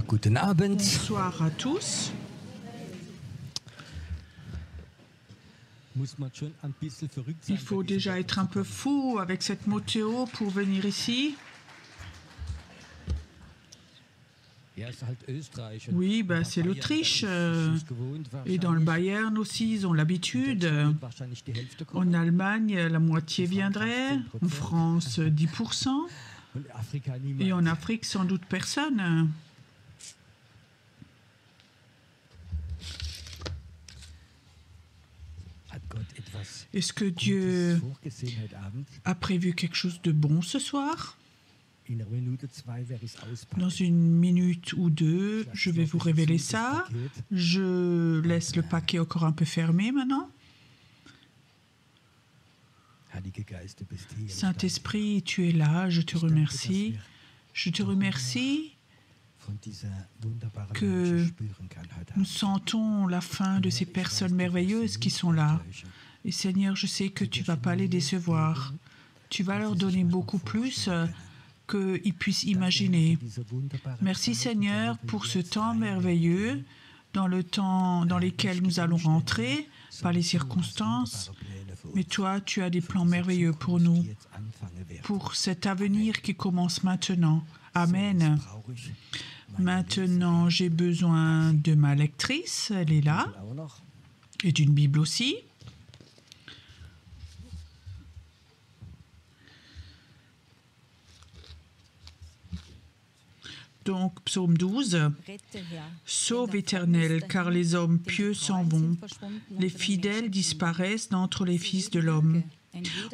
Guten Abend. Bonsoir à tous. Il faut déjà être un peu fou avec cette météo pour venir ici. Oui, ben c'est l'Autriche. Et dans le Bayern aussi, ils ont l'habitude. En Allemagne, la moitié viendrait. En France, 10%. Et en Afrique, sans doute personne. Est-ce que Dieu a prévu quelque chose de bon ce soir? Dans une minute ou deux, je vais vous révéler ça. Je laisse le paquet encore un peu fermé maintenant. Saint-Esprit, tu es là, je te remercie. Je te remercie que nous sentons la fin de ces personnes merveilleuses qui sont là. Et Seigneur, je sais que tu ne vas pas les décevoir. Tu vas leur donner beaucoup plus qu'ils puissent imaginer. Merci Seigneur pour ce temps merveilleux dans lequel nous allons rentrer par les circonstances. Mais toi, tu as des plans merveilleux pour nous, pour cet avenir qui commence maintenant. Amen. Maintenant, j'ai besoin de ma lectrice, elle est là, et d'une Bible aussi. Donc, psaume 12. Sauve Éternel, car les hommes pieux s'en vont. Les fidèles disparaissent d'entre les fils de l'homme.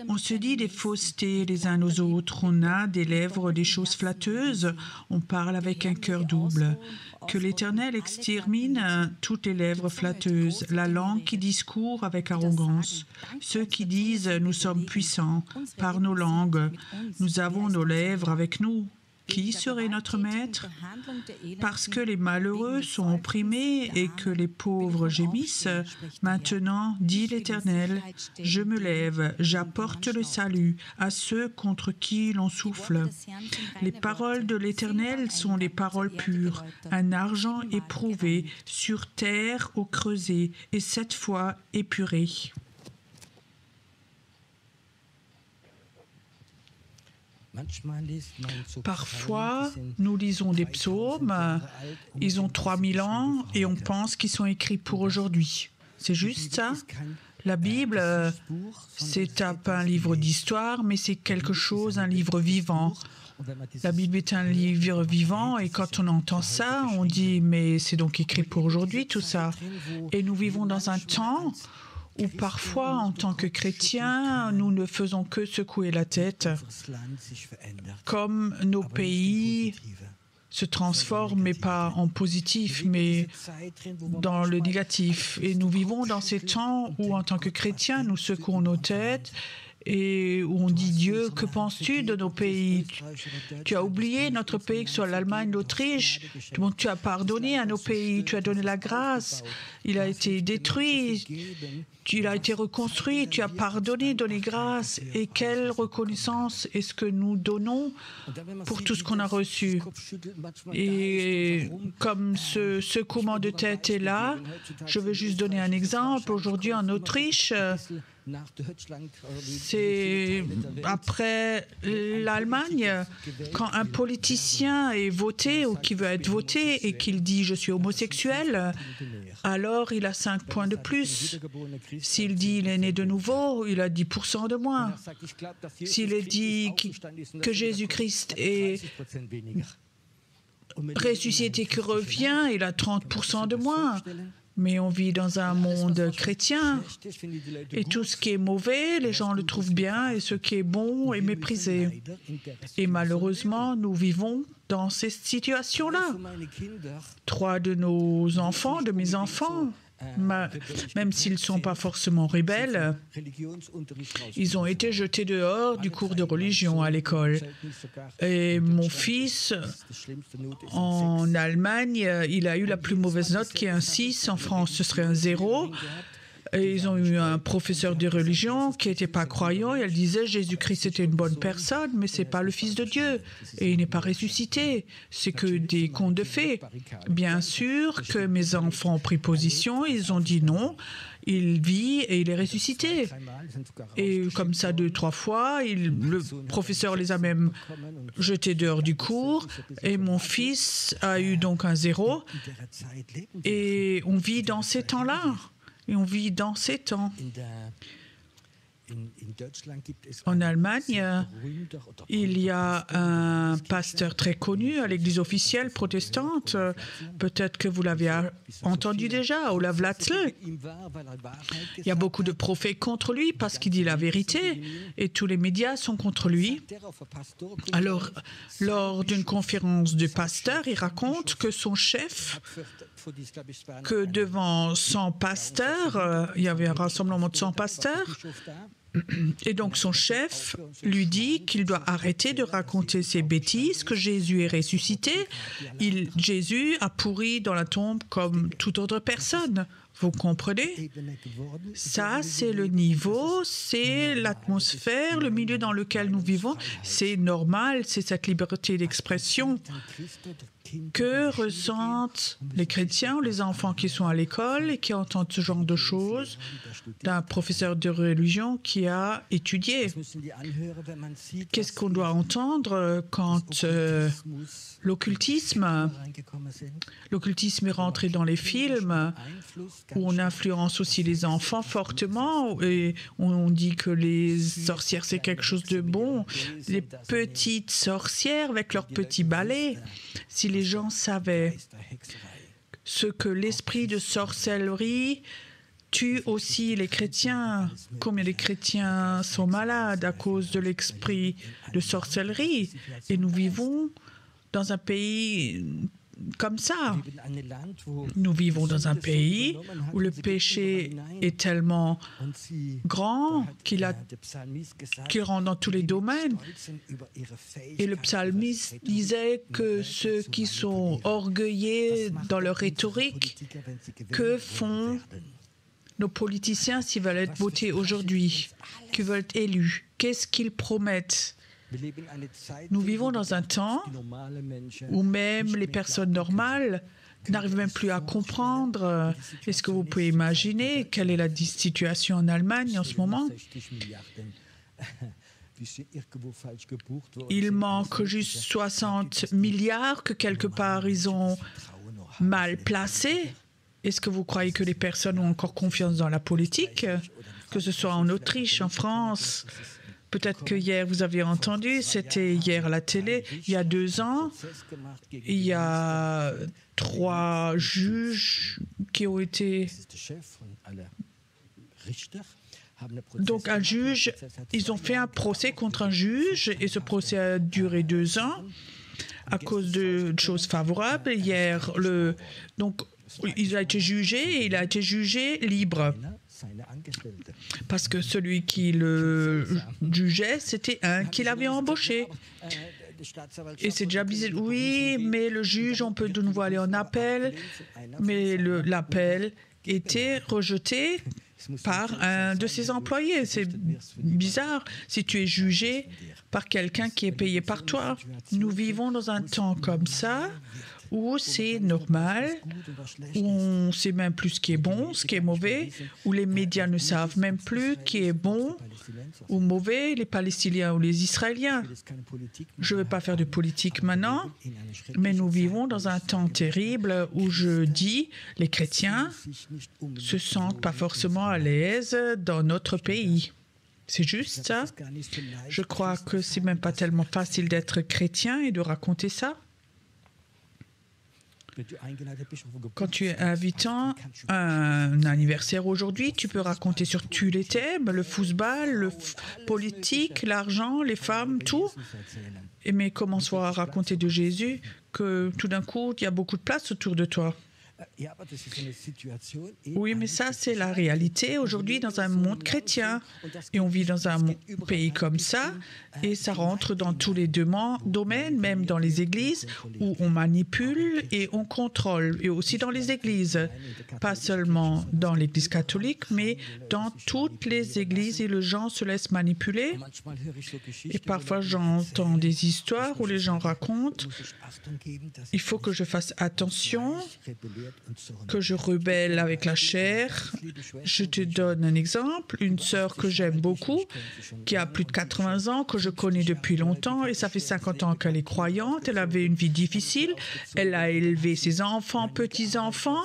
On se dit des faussetés les uns aux autres, on a des lèvres des choses flatteuses, on parle avec un cœur double. Que l'Éternel extermine toutes les lèvres flatteuses, la langue qui discourt avec arrogance. Ceux qui disent « nous sommes puissants » par nos langues, nous avons nos lèvres avec nous. Qui serait notre maître? Parce que les malheureux sont opprimés et que les pauvres gémissent. Maintenant, dit l'Éternel, je me lève, j'apporte le salut à ceux contre qui l'on souffle. Les paroles de l'Éternel sont les paroles pures, un argent éprouvé sur terre au creuset et 7 fois épuré. Parfois, nous lisons des psaumes, ils ont 3000 ans et on pense qu'ils sont écrits pour aujourd'hui. C'est juste ça? La Bible, c'est pas un livre d'histoire, mais c'est quelque chose, un livre vivant. La Bible est un livre vivant et quand on entend ça, on dit « mais c'est donc écrit pour aujourd'hui tout ça ». Et nous vivons dans un temps où parfois, en tant que chrétiens, nous ne faisons que secouer la tête, comme nos pays se transforment, mais pas en positif, mais dans le négatif. Et nous vivons dans ces temps où, en tant que chrétiens, nous secouons nos têtes et où on dit « Dieu, que penses-tu de nos pays? Tu as oublié notre pays, que ce soit l'Allemagne, l'Autriche. Tu as pardonné à nos pays, tu as donné la grâce. Il a été détruit, il a été reconstruit, tu as pardonné, donné grâce. Et quelle reconnaissance est-ce que nous donnons pour tout ce qu'on a reçu? » Et comme ce secouement de tête est là, je veux juste donner un exemple. Aujourd'hui, en Autriche, c'est après l'Allemagne, quand un politicien est voté ou qui veut être voté et qu'il dit « je suis homosexuel », alors il a 5 points de plus. S'il dit « il est né de nouveau », il a 10% de moins. S'il dit que Jésus-Christ est ressuscité et qui revient, il a 30% de moins. Mais on vit dans un monde chrétien et tout ce qui est mauvais, les gens le trouvent bien et ce qui est bon est méprisé. Et malheureusement, nous vivons dans ces situations-là. 3 de nos enfants, de mes enfants, même s'ils ne sont pas forcément rebelles, ils ont été jetés dehors du cours de religion à l'école. Et mon fils, en Allemagne, il a eu la plus mauvaise note qui est un 6. En France, ce serait un 0. Et ils ont eu un professeur de religion qui n'était pas croyant et elle disait Jésus-Christ était une bonne personne, mais ce n'est pas le Fils de Dieu et il n'est pas ressuscité. C'est que des contes de fées. Bien sûr que mes enfants ont pris position, ils ont dit non, il vit et il est ressuscité. Et comme ça 2-3 fois, le professeur les a même jetés dehors du cours et mon fils a eu donc un 0. Et on vit dans ces temps-là. Et on vit dans ces temps. En Allemagne, il y a un pasteur très connu à l'église officielle protestante. Peut-être que vous l'avez entendu déjà, Olaf Latzl. Il y a beaucoup de prophètes contre lui parce qu'il dit la vérité et tous les médias sont contre lui. Alors, lors d'une conférence de pasteur, il raconte que son chef, que devant 100 pasteurs, il y avait un rassemblement de 100 pasteurs, et donc son chef lui dit qu'il doit arrêter de raconter ces bêtises, que Jésus est ressuscité. Jésus a pourri dans la tombe comme toute autre personne. Vous comprenez? Ça, c'est le niveau, c'est l'atmosphère, le milieu dans lequel nous vivons. C'est normal, c'est cette liberté d'expression que ressentent les chrétiens ou les enfants qui sont à l'école et qui entendent ce genre de choses d'un professeur de religion qui a étudié. Qu'est-ce qu'on doit entendre quand l'occultisme est rentré dans les films, où on influence aussi les enfants fortement et on dit que les sorcières c'est quelque chose de bon. Les petites sorcières avec leurs petits balais, si les gens savaient ce que l'esprit de sorcellerie tue aussi les chrétiens, combien les chrétiens sont malades à cause de l'esprit de sorcellerie. Et nous vivons dans un pays comme ça. Nous vivons dans un pays où le péché est tellement grand qu'il rentre dans tous les domaines. Et le psalmiste disait que ceux qui sont orgueilleux dans leur rhétorique, que font nos politiciens s'ils veulent être votés aujourd'hui, qu'ils veulent être élus? Qu'est-ce qu'ils promettent? Nous vivons dans un temps où même les personnes normales n'arrivent même plus à comprendre. Est-ce que vous pouvez imaginer quelle est la situation en Allemagne en ce moment? Il manque juste 60 milliards que quelque part ils ont mal placés. Est-ce que vous croyez que les personnes ont encore confiance dans la politique? Que ce soit en Autriche, en France? Peut-être que hier, vous avez entendu, c'était hier à la télé, il y a 2 ans, il y a 3 juges qui ont été... Donc un juge, ils ont fait un procès contre un juge et ce procès a duré 2 ans à cause de choses favorables. Hier, donc il a été jugé et il a été jugé libre. Parce que celui qui le jugeait, c'était un qu'il avait embauché. Et c'est déjà bizarre. Oui, mais le juge, on peut de nouveau aller en appel, mais l'appel était rejeté par un de ses employés. C'est bizarre si tu es jugé par quelqu'un qui est payé par toi. Nous vivons dans un temps comme ça, où c'est normal, où on ne sait même plus ce qui est bon, ce qui est mauvais, où les médias ne savent même plus qui est bon ou mauvais, les Palestiniens ou les Israéliens. Je ne vais pas faire de politique maintenant, mais nous vivons dans un temps terrible où je dis les chrétiens ne se sentent pas forcément à l'aise dans notre pays. C'est juste ça. Je crois que ce n'est même pas tellement facile d'être chrétien et de raconter ça. Quand tu es invitant à un anniversaire aujourd'hui, tu peux raconter sur tous les thèmes, le football, le politique, l'argent, les femmes, tout. Mais commence à raconter de Jésus que tout d'un coup, il y a beaucoup de place autour de toi. Oui, mais ça, c'est la réalité aujourd'hui dans un monde chrétien. Et on vit dans un pays comme ça, et ça rentre dans tous les domaines, même dans les églises, où on manipule et on contrôle. Et aussi dans les églises, pas seulement dans l'église catholique, mais dans toutes les églises, et les gens se laissent manipuler. Et parfois, j'entends des histoires où les gens racontent « Il faut que je fasse attention, que je rebelle avec la chair. » Je te donne un exemple. Une sœur que j'aime beaucoup, qui a plus de 80 ans, que je connais depuis longtemps, et ça fait 50 ans qu'elle est croyante. Elle avait une vie difficile. Elle a élevé ses enfants, petits-enfants,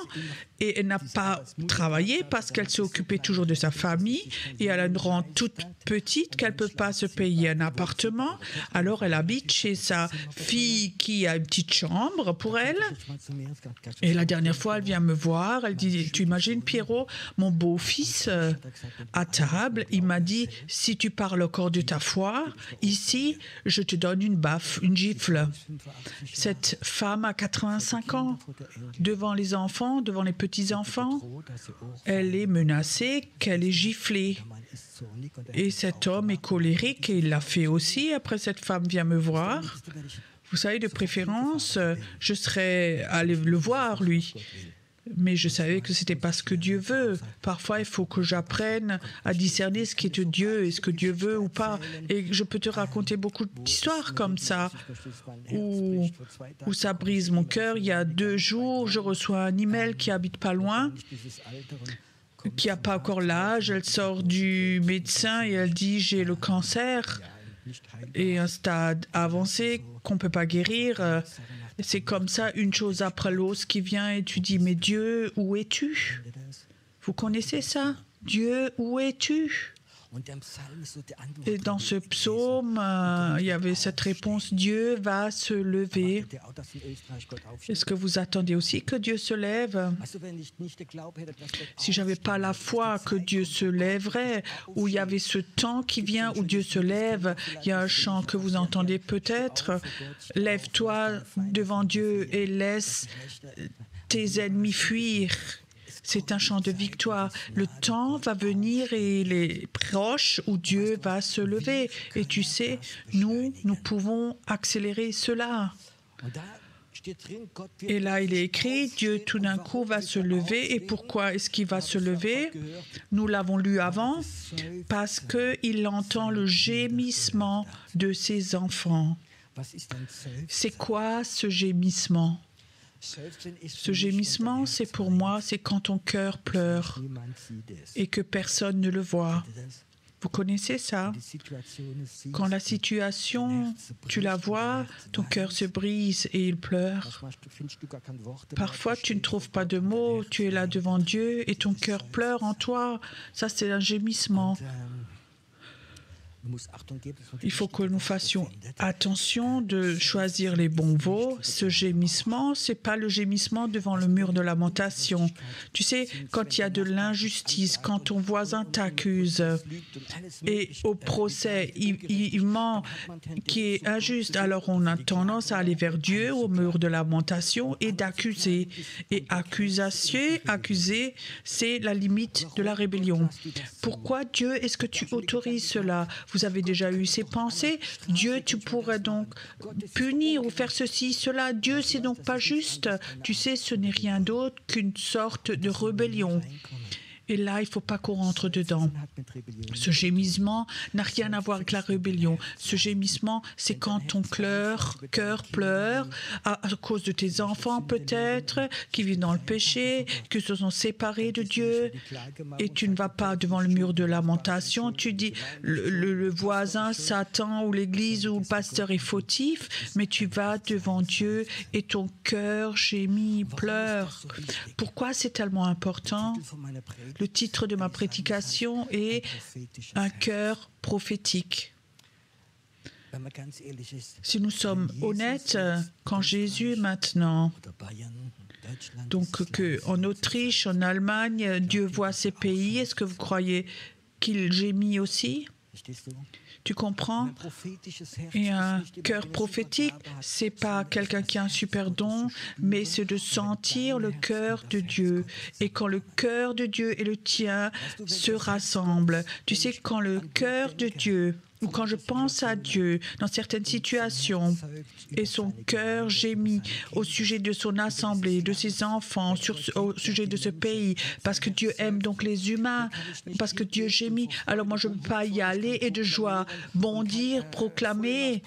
et elle n'a pas travaillé parce qu'elle s'est occupée toujours de sa famille, et elle a une rente toute petite qu'elle ne peut pas se payer un appartement. Alors elle habite chez sa fille qui a une petite chambre pour elle. Et la dernière fois, elle vient me voir, elle dit « Tu imagines, Pierrot, mon beau-fils à table, il m'a dit « Si tu parles encore de ta foi, ici, je te donne une baffe, une gifle. » Cette femme a 85 ans, devant les enfants, devant les petits-enfants, elle est menacée qu'elle est giflée. Et cet homme est colérique et il l'a fait aussi. Après, cette femme vient me voir. Vous savez, de préférence, je serais allé le voir, lui. Mais je savais que ce n'était pas ce que Dieu veut. Parfois, il faut que j'apprenne à discerner ce qui est de Dieu et ce que Dieu veut ou pas. Et je peux te raconter beaucoup d'histoires comme ça, où ça brise mon cœur. Il y a 2 jours, je reçois un email qui habite pas loin, qui n'a pas encore l'âge. Elle sort du médecin et elle dit « J'ai le cancer et un stade avancé qu'on ne peut pas guérir. » C'est comme ça, une chose après l'autre qui vient et tu dis « Mais Dieu, où es-tu » Vous connaissez ça? Dieu, où es-tu? Et dans ce psaume, il y avait cette réponse, Dieu va se lever. Est-ce que vous attendez aussi que Dieu se lève? Si je n'avais pas la foi que Dieu se lèverait, où il y avait ce temps qui vient où Dieu se lève, il y a un chant que vous entendez peut-être, lève-toi devant Dieu et laisse tes ennemis fuir. C'est un chant de victoire. Le temps va venir et il est proche où Dieu va se lever. Et tu sais, nous pouvons accélérer cela. Et là, il est écrit, Dieu tout d'un coup va se lever. Et pourquoi est-ce qu'il va se lever? Nous l'avons lu avant, parce qu'il entend le gémissement de ses enfants. C'est quoi ce gémissement? Ce gémissement, c'est pour moi, c'est quand ton cœur pleure et que personne ne le voit. Vous connaissez ça? Quand la situation, tu la vois, ton cœur se brise et il pleure. Parfois, tu ne trouves pas de mots, tu es là devant Dieu et ton cœur pleure en toi. Ça, c'est un gémissement. Il faut que nous fassions attention de choisir les bons mots. Ce gémissement, ce n'est pas le gémissement devant le mur de lamentation. Tu sais, quand il y a de l'injustice, quand ton voisin t'accuse et au procès, il ment, qui est injuste, alors on a tendance à aller vers Dieu au mur de lamentation et d'accuser. Et accuser, c'est la limite de la rébellion. Pourquoi Dieu, est-ce que tu autorises cela? Vous avez déjà eu ces pensées. Dieu, tu pourrais donc punir ou faire ceci, cela. Dieu, c'est donc pas juste. Tu sais, ce n'est rien d'autre qu'une sorte de rébellion. Et là, il ne faut pas qu'on rentre dedans. Ce gémissement n'a rien à voir avec la rébellion. Ce gémissement, c'est quand ton cœur pleure à cause de tes enfants peut-être, qui vivent dans le péché, qui se sont séparés de Dieu. Et tu ne vas pas devant le mur de lamentation. Tu dis, le voisin, Satan ou l'église ou le pasteur est fautif, mais tu vas devant Dieu et ton cœur gémit, pleure. Pourquoi c'est tellement important? Le titre de ma prédication est « Un cœur prophétique ». Si nous sommes honnêtes, quand Jésus maintenant, donc qu'en Autriche, en Allemagne, Dieu voit ces pays, est-ce que vous croyez qu'il gémit aussi? Tu comprends? Et un cœur prophétique, c'est pas quelqu'un qui a un super don, mais c'est de sentir le cœur de Dieu. Et quand le cœur de Dieu et le tien se rassemblent, tu sais, quand le cœur de Dieu, ou quand je pense à Dieu dans certaines situations, et son cœur gémit au sujet de son assemblée, de ses enfants, au sujet de ce pays, parce que Dieu aime donc les humains, parce que Dieu gémit. Alors moi, je ne peux pas y aller et de joie bondir, proclamer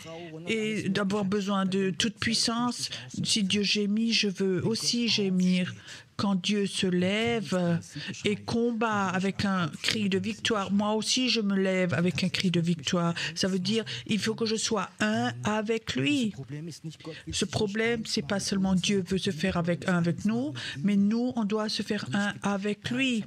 et d'avoir besoin de toute puissance. Si Dieu gémit, je veux aussi gémir. Quand Dieu se lève et combat avec un cri de victoire, moi aussi je me lève avec un cri de victoire. Ça veut dire il faut que je sois un avec lui. Ce problème, c'est pas seulement Dieu veut se faire un avec nous, mais nous, on doit se faire un avec lui.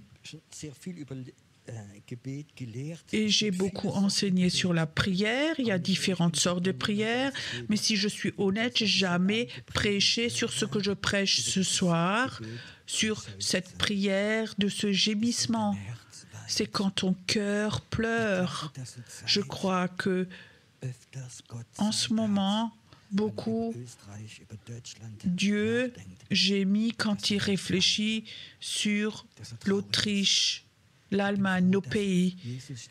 Et j'ai beaucoup enseigné sur la prière. Il y a différentes sortes de prières, mais si je suis honnête, j'ai jamais prêché sur ce que je prêche ce soir, sur cette prière de ce gémissement. C'est quand ton cœur pleure. Je crois que en ce moment, beaucoup, Dieu gémit quand il réfléchit sur l'Autriche, l'Allemagne, nos pays.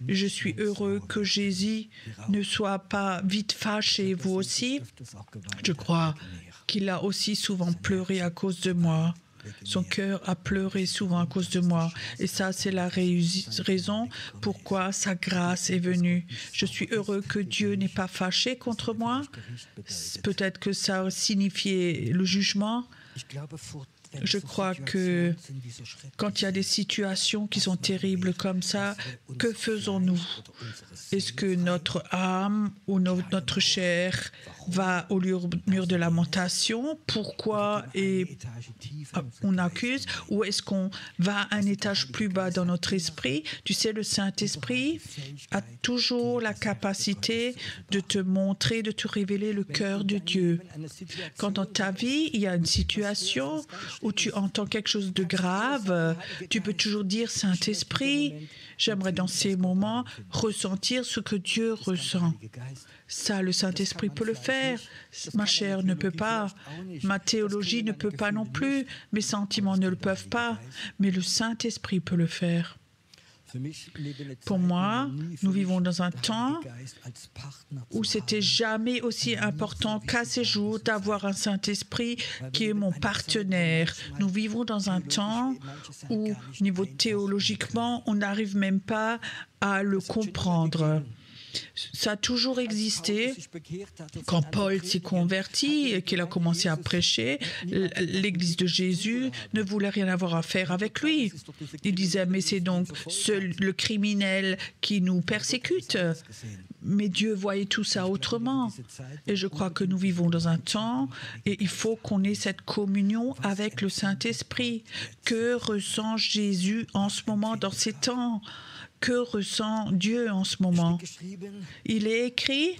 Je suis heureux que Jésus ne soit pas vite fâché, vous aussi. Je crois qu'il a aussi souvent pleuré à cause de moi. Son cœur a pleuré souvent à cause de moi. Et ça, c'est la raison pourquoi sa grâce est venue. Je suis heureux que Dieu n'est pas fâché contre moi. Peut-être que ça signifiait le jugement. Je crois que quand il y a des situations qui sont terribles comme ça, que faisons-nous? Est-ce que notre âme ou notre chair va au mur de lamentation? Pourquoi on accuse? Ou est-ce qu'on va un étage plus bas dans notre esprit? Tu sais, le Saint-Esprit a toujours la capacité de te montrer, de te révéler le cœur de Dieu. Quand dans ta vie, il y a une situation où tu entends quelque chose de grave, tu peux toujours dire, Saint-Esprit, j'aimerais dans ces moments ressentir ce que Dieu ressent. Ça, le Saint-Esprit peut le faire. Ma chair ne peut pas. Ma théologie ne peut pas non plus. Mes sentiments ne le peuvent pas. Mais le Saint-Esprit peut le faire. Pour moi, nous vivons dans un temps où c'était jamais aussi important qu'à ces jours d'avoir un Saint-Esprit qui est mon partenaire. Nous vivons dans un temps où, niveau théologiquement, on n'arrive même pas à le comprendre. Ça a toujours existé. Quand Paul s'est converti et qu'il a commencé à prêcher, l'Église de Jésus ne voulait rien avoir à faire avec lui. Il disait, mais c'est donc le criminel qui nous persécute. Mais Dieu voyait tout ça autrement. Et je crois que nous vivons dans un temps et il faut qu'on ait cette communion avec le Saint-Esprit. Que ressent Jésus en ce moment dans ces temps? Que ressent Dieu en ce moment? Il est écrit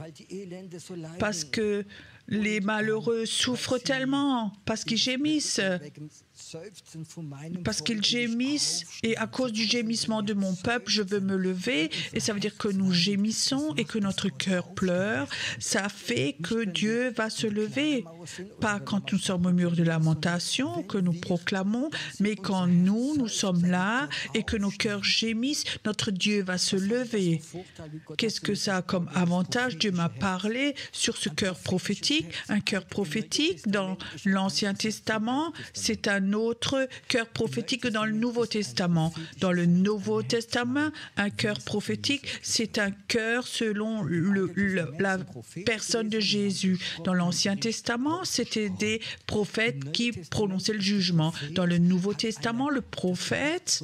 parce que les malheureux souffrent tellement, parce qu'ils gémissent. Parce qu'ils gémissent, et à cause du gémissement de mon peuple, je veux me lever, et ça veut dire que nous gémissons et que notre cœur pleure. Ça fait que Dieu va se lever. Pas quand nous sommes au mur de lamentation, que nous proclamons, mais quand nous sommes là et que nos cœurs gémissent, notre Dieu va se lever. Qu'est-ce que ça a comme avantage? Dieu m'a parlé sur ce cœur prophétique. Un cœur prophétique dans l'Ancien Testament, c'est un autre cœur prophétique que dans le Nouveau Testament. Dans le Nouveau Testament, un cœur prophétique, c'est un cœur selon la personne de Jésus. Dans l'Ancien Testament, c'était des prophètes qui prononçaient le jugement. Dans le Nouveau Testament, le prophète,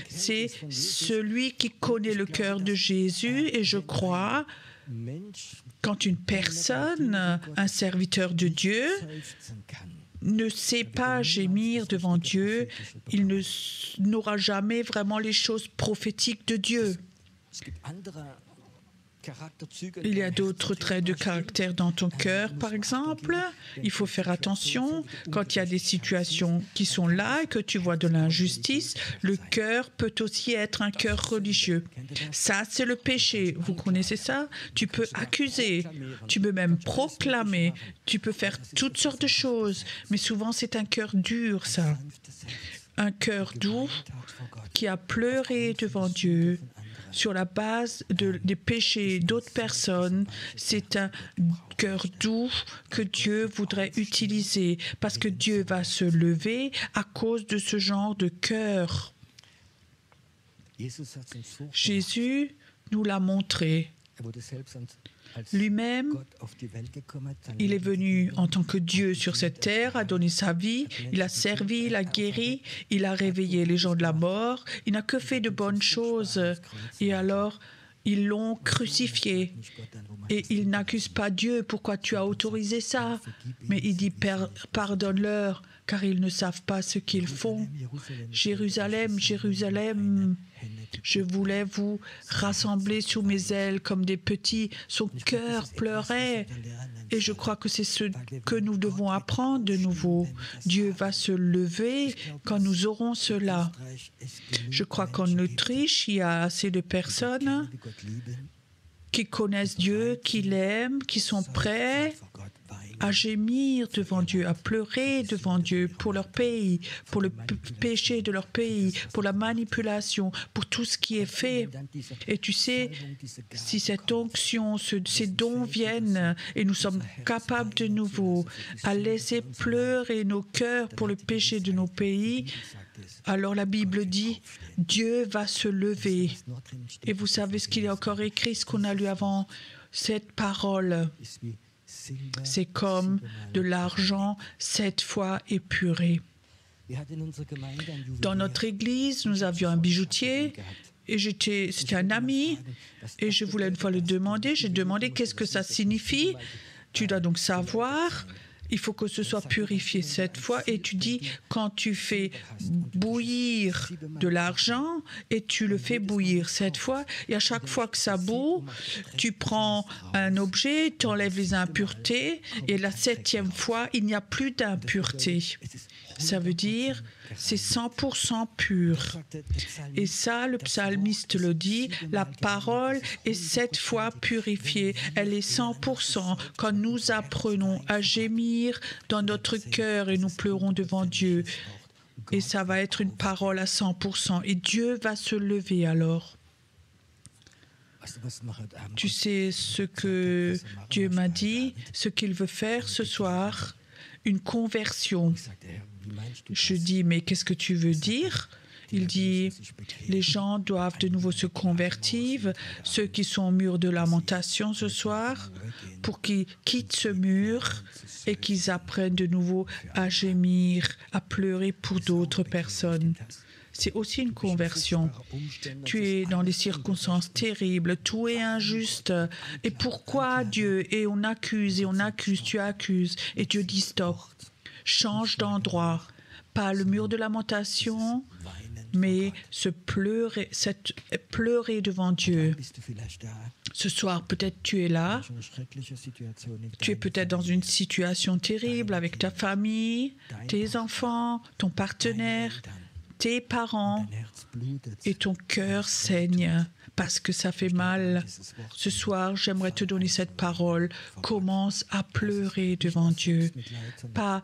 c'est celui qui connaît le cœur de Jésus. Et je crois, quand une personne, un serviteur de Dieu, ne sait pas gémir devant Dieu, il n'aura jamais vraiment les choses prophétiques de Dieu. Il y a d'autres traits de caractère dans ton cœur, par exemple. Il faut faire attention quand il y a des situations qui sont là et que tu vois de l'injustice. Le cœur peut aussi être un cœur religieux. Ça, c'est le péché. Vous connaissez ça? Tu peux accuser, tu peux même proclamer, tu peux faire toutes sortes de choses. Mais souvent, c'est un cœur dur, ça. Un cœur doux qui a pleuré devant Dieu sur la base des péchés d'autres personnes. C'est un cœur doux que Dieu voudrait utiliser parce que Dieu va se lever à cause de ce genre de cœur. Jésus nous l'a montré. Lui-même, il est venu en tant que Dieu sur cette terre, a donné sa vie, il a servi, il a guéri, il a réveillé les gens de la mort, il n'a que fait de bonnes choses. Et alors, ils l'ont crucifié. Et il n'accuse pas Dieu, pourquoi tu as autorisé ça? Mais il dit, pardonne-leur, car ils ne savent pas ce qu'ils font. Jérusalem, Jérusalem, je voulais vous rassembler sous mes ailes comme des petits. Son cœur pleurait. Et je crois que c'est ce que nous devons apprendre de nouveau. Dieu va se lever quand nous aurons cela. Je crois qu'en Autriche, il y a assez de personnes qui connaissent Dieu, qui l'aiment, qui sont prêts à gémir devant Dieu, à pleurer devant Dieu pour leur pays, pour le péché de leur pays, pour la manipulation, pour tout ce qui est fait. Et tu sais, si cette onction, ces dons viennent et nous sommes capables de nouveau à laisser pleurer nos cœurs pour le péché de nos pays, alors la Bible dit, Dieu va se lever. Et vous savez ce qu'il est encore écrit, ce qu'on a lu avant, cette parole. C'est comme de l'argent 7 fois épuré. Dans notre église, nous avions un bijoutier et c'était un ami et je voulais une fois le demander. J'ai demandé qu'est-ce que ça signifie. Tu dois donc savoir. Il faut que ce soit purifié 7 fois et tu dis quand tu fais bouillir de l'argent et tu le fais bouillir 7 fois et à chaque fois que ça bout, tu prends un objet, tu enlèves les impuretés et la 7e fois, il n'y a plus d'impuretés. Ça veut dire c'est 100% pur. Et ça, le psalmiste le dit, la parole est 7 fois purifiée. Elle est 100%. Quand nous apprenons à gémir dans notre cœur et nous pleurons devant Dieu, et ça va être une parole à 100%. Et Dieu va se lever alors. Tu sais ce que Dieu m'a dit, ce qu'il veut faire ce soir, une conversion. Je dis, mais qu'est-ce que tu veux dire? Il dit, les gens doivent de nouveau se convertir, ceux qui sont au mur de lamentation ce soir, pour qu'ils quittent ce mur et qu'ils apprennent de nouveau à gémir, à pleurer pour d'autres personnes. C'est aussi une conversion. Tu es dans des circonstances terribles, tout est injuste. Et pourquoi Dieu? Et on accuse, tu accuses. Et Dieu dit stop. Change d'endroit. Pas le mur de lamentation, mais pleurer devant Dieu. Ce soir, peut-être tu es là. Tu es peut-être dans une situation terrible avec ta famille, tes enfants, ton partenaire, tes parents, et ton cœur saigne parce que ça fait mal. Ce soir, j'aimerais te donner cette parole. Commence à pleurer devant Dieu. Pas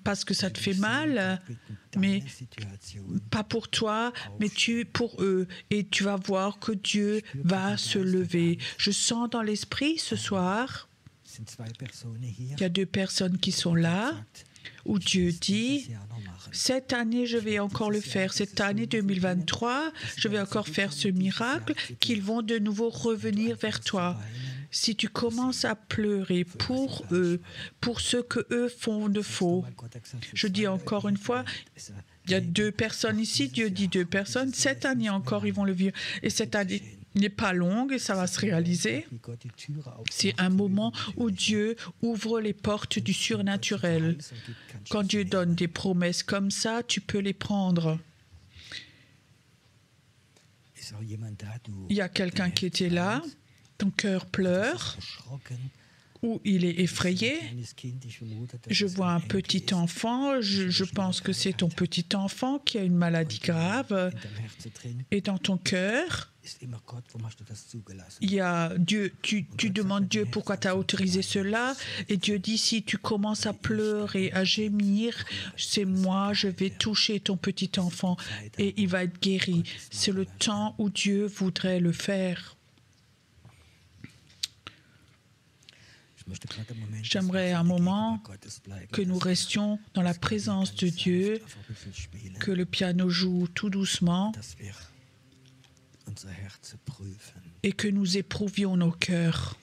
parce que ça te fait mal, mais pas pour toi, mais pour eux. Et tu vas voir que Dieu va se lever. Je sens dans l'esprit ce soir, il y a 2 personnes qui sont là, où Dieu dit, cette année, je vais encore le faire. Cette année 2023, je vais encore faire ce miracle, qu'ils vont de nouveau revenir vers toi. Si tu commences à pleurer pour eux, pour ce que eux font de faux, je dis encore une fois, il y a 2 personnes ici, Dieu dit 2 personnes, cette année encore, ils vont le vivre. Et cette année n'est pas longue et ça va se réaliser. C'est un moment où Dieu ouvre les portes du surnaturel. Quand Dieu donne des promesses comme ça, tu peux les prendre. Il y a quelqu'un qui était là, ton cœur pleure, ou il est effrayé. Je vois un petit enfant, je pense que c'est ton petit enfant qui a une maladie grave. Et dans ton cœur, il y a Dieu, tu demandes Dieu pourquoi tu as autorisé cela, et Dieu dit si tu commences à pleurer, à gémir, c'est moi, je vais toucher ton petit enfant et il va être guéri. C'est le temps où Dieu voudrait le faire. J'aimerais un moment que nous restions dans la présence de Dieu, que le piano joue tout doucement et que nous éprouvions nos cœurs.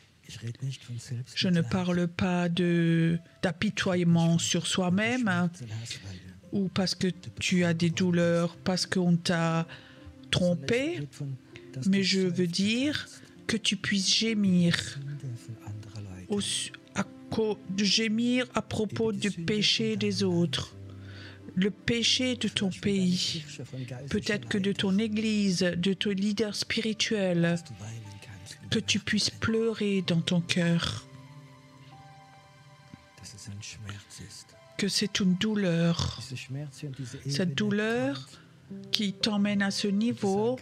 Je ne parle pas d'apitoiement sur soi-même ou parce que tu as des douleurs, parce qu'on t'a trompé, mais je veux dire que tu puisses gémir. Gémir à propos du péché des autres, le péché de ton pays, peut-être que de ton église, de ton leader spirituel, que tu puisses pleurer dans ton cœur, que c'est une douleur, cette douleur qui t'emmène à ce niveau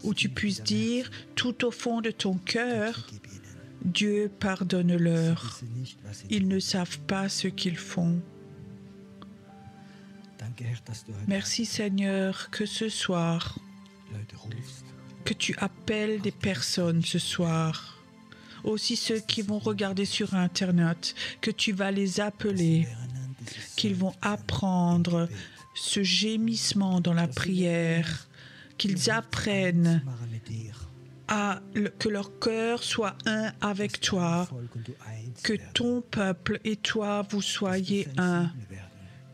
où tu puisses dire tout au fond de ton cœur, Dieu, pardonne-leur. Ils ne savent pas ce qu'ils font. Merci Seigneur que ce soir, que tu appelles des personnes ce soir, aussi ceux qui vont regarder sur Internet, que tu vas les appeler, qu'ils vont apprendre ce gémissement dans la prière, qu'ils apprennent que leur cœur soit un avec toi, que ton peuple et toi vous soyez un,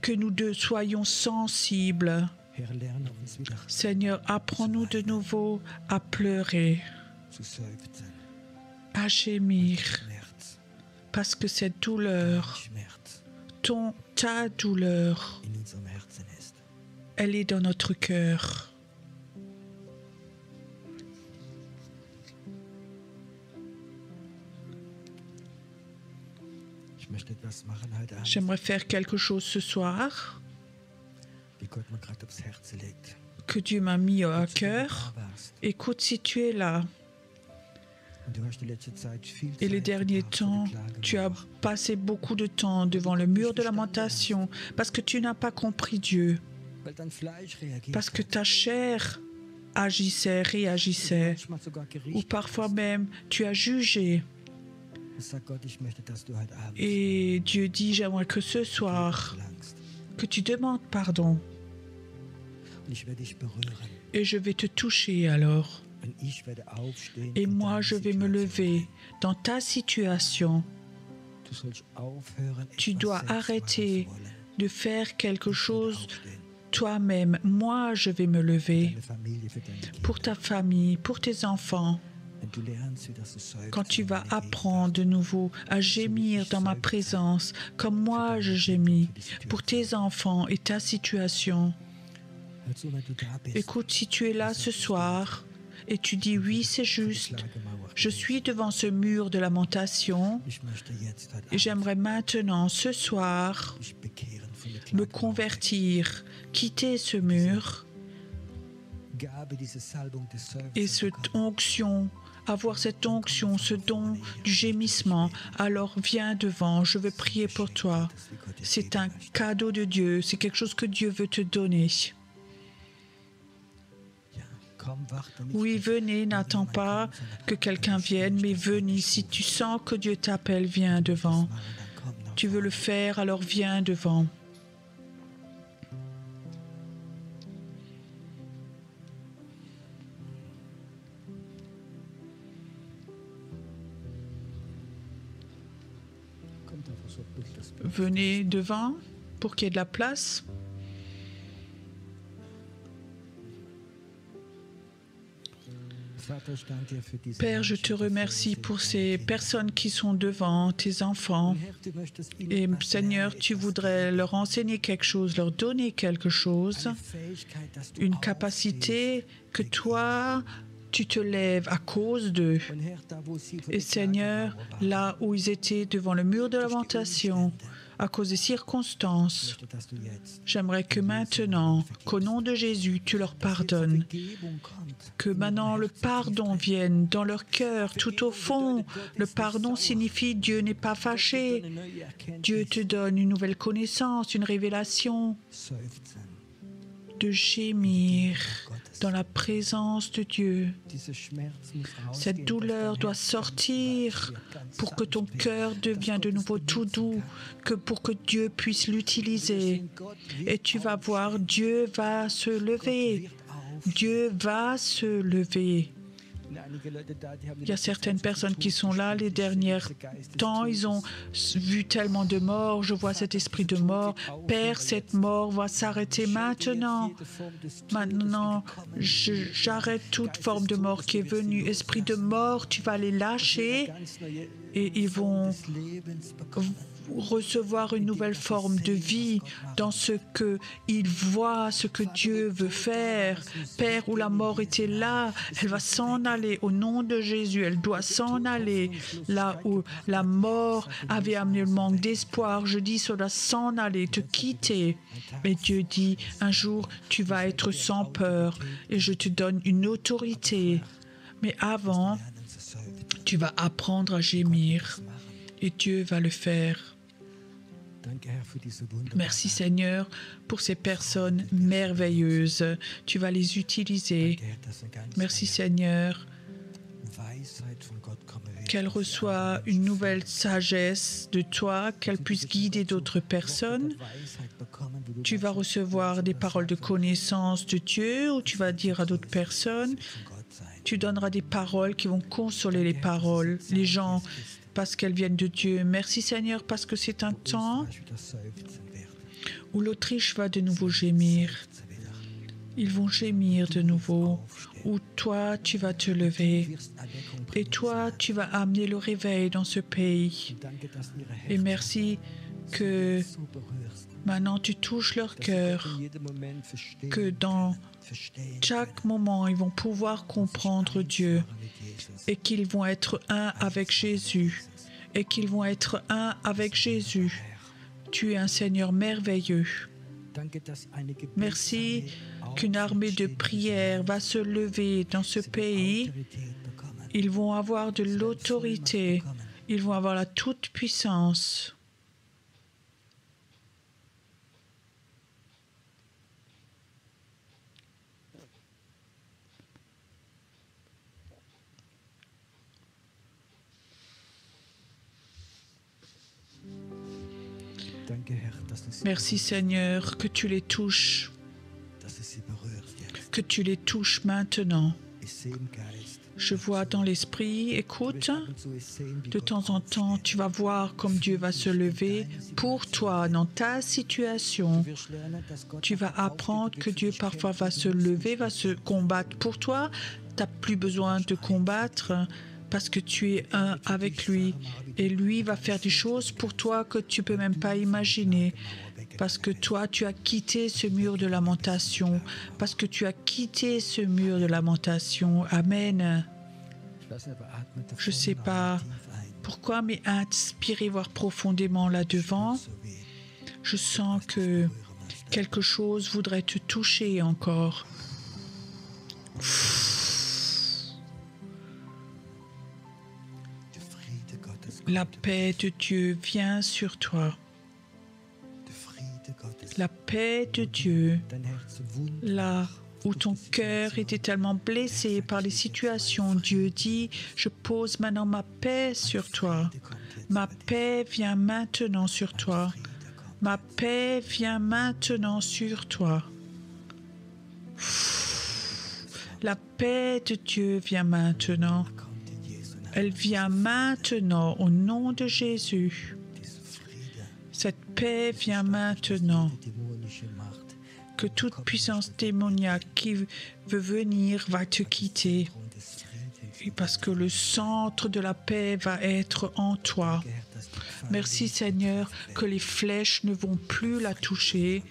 que nous deux soyons sensibles. Seigneur, apprends-nous de nouveau à pleurer, à gémir, parce que cette douleur, ta douleur, elle est dans notre cœur. J'aimerais faire quelque chose ce soir que Dieu m'a mis à cœur. Écoute, si tu es là et les derniers temps, tu as passé beaucoup de temps devant le mur de lamentation parce que tu n'as pas compris Dieu, parce que ta chair agissait, réagissait, ou parfois même tu as jugé. Et Dieu dit, j'aimerais que ce soir, que tu demandes pardon. Et je vais te toucher alors. Et moi, je vais me lever dans ta situation. Tu dois arrêter de faire quelque chose toi-même. Moi, je vais me lever pour ta famille, pour tes enfants. Quand tu vas apprendre de nouveau à gémir dans ma présence, comme moi je gémis, pour tes enfants et ta situation. Écoute, si tu es là ce soir et tu dis oui, c'est juste, je suis devant ce mur de lamentation et j'aimerais maintenant, ce soir, me convertir, quitter ce mur et cette onction, avoir cette onction, ce don du gémissement, alors viens devant, je veux prier pour toi. C'est un cadeau de Dieu, c'est quelque chose que Dieu veut te donner. Oui, venez, n'attends pas que quelqu'un vienne, mais venez, si tu sens que Dieu t'appelle, viens devant. Tu veux le faire, alors viens devant. Venez devant pour qu'il y ait de la place. Père, je te remercie pour ces personnes qui sont devant, tes enfants. Et Seigneur, tu voudrais leur enseigner quelque chose, leur donner quelque chose, une capacité que toi, tu te lèves à cause d'eux. Et Seigneur, là où ils étaient devant le mur de lamentation, à cause des circonstances, j'aimerais que maintenant, qu'au nom de Jésus, tu leur pardonnes. Que maintenant le pardon vienne dans leur cœur, tout au fond. Le pardon signifie Dieu n'est pas fâché. Dieu te donne une nouvelle connaissance, une révélation, de gémir dans la présence de Dieu. Cette douleur doit sortir pour que ton cœur devienne de nouveau tout doux, pour que Dieu puisse l'utiliser. Et tu vas voir, Dieu va se lever. Dieu va se lever. Il y a certaines personnes qui sont là, les derniers temps, ils ont vu tellement de morts, je vois cet esprit de mort. Père, cette mort va s'arrêter maintenant. Maintenant, j'arrête toute forme de mort qui est venue. Esprit de mort, tu vas les lâcher et ils vont recevoir une nouvelle forme de vie dans ce qu'ils voient, ce que Dieu veut faire. Père, où la mort était là, elle va s'en aller au nom de Jésus. Elle doit s'en aller. Là où la mort avait amené le manque d'espoir, je dis, ça doit s'en aller, te quitter. Et Dieu dit, un jour, tu vas être sans peur et je te donne une autorité. Mais avant, tu vas apprendre à gémir et Dieu va le faire. Merci Seigneur pour ces personnes merveilleuses. Tu vas les utiliser. Merci Seigneur qu'elles reçoivent une nouvelle sagesse de toi, qu'elles puissent guider d'autres personnes. Tu vas recevoir des paroles de connaissance de Dieu ou tu vas dire à d'autres personnes. Tu donneras des paroles qui vont consoler les gens, parce qu'elles viennent de Dieu. Merci Seigneur, parce que c'est un temps où l'Autriche va de nouveau gémir. Ils vont gémir de nouveau, où toi, tu vas te lever. Et toi, tu vas amener le réveil dans ce pays. Et merci que maintenant tu touches leur cœur, que dans chaque moment, ils vont pouvoir comprendre Dieu et qu'ils vont être un avec Jésus. Et qu'ils vont être un avec Jésus. Tu es un Seigneur merveilleux. Merci qu'une armée de prière va se lever dans ce pays. Ils vont avoir de l'autorité. Ils vont avoir la toute-puissance. Merci Seigneur, que tu les touches, que tu les touches maintenant. Je vois dans l'esprit, écoute, de temps en temps, tu vas voir comme Dieu va se lever pour toi, dans ta situation. Tu vas apprendre que Dieu parfois va se lever, va se combattre pour toi. Tu n'as plus besoin de combattre parce que tu es un avec lui. Et lui va faire des choses pour toi que tu ne peux même pas imaginer. Parce que toi, tu as quitté ce mur de lamentation. Parce que tu as quitté ce mur de lamentation. Amen. Je ne sais pas pourquoi, mais inspirez voir profondément là-devant. Je sens que quelque chose voudrait te toucher encore. La paix de Dieu vient sur toi. La paix de Dieu, là où ton cœur était tellement blessé par les situations, Dieu dit, je pose maintenant ma paix sur toi. Ma paix vient maintenant sur toi. Ma paix vient maintenant sur toi. La paix de Dieu vient maintenant. Elle vient maintenant au nom de Jésus. Cette paix vient maintenant. Que toute puissance démoniaque qui veut venir va te quitter. parce que le centre de la paix va être en toi. Merci Seigneur que les flèches ne vont plus la toucher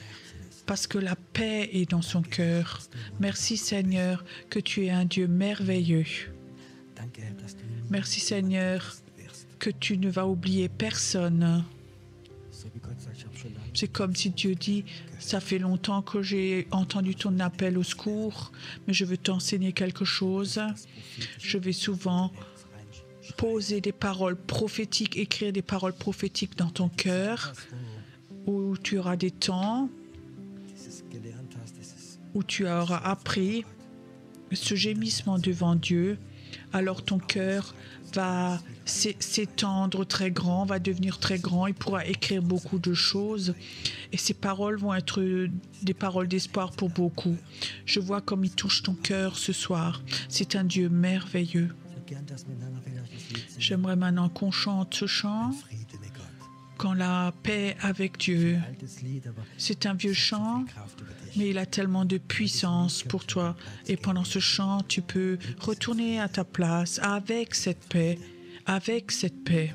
parce que la paix est dans son cœur. Merci Seigneur que tu es un Dieu merveilleux. Merci Seigneur que tu ne vas oublier personne. C'est comme si Dieu dit, ça fait longtemps que j'ai entendu ton appel au secours, mais je veux t'enseigner quelque chose. Je vais souvent poser des paroles prophétiques, écrire des paroles prophétiques dans ton cœur, où tu auras des temps, où tu auras appris ce gémissement devant Dieu. Alors ton cœur va s'étendre très grand, va devenir très grand, il pourra écrire beaucoup de choses et ces paroles vont être des paroles d'espoir pour beaucoup. Je vois comme il touche ton cœur ce soir. C'est un Dieu merveilleux. J'aimerais maintenant qu'on chante ce chant, Quand la paix avec Dieu. C'est un vieux chant, mais il a tellement de puissance pour toi. Et pendant ce chant, tu peux retourner à ta place avec cette paix, avec cette paix.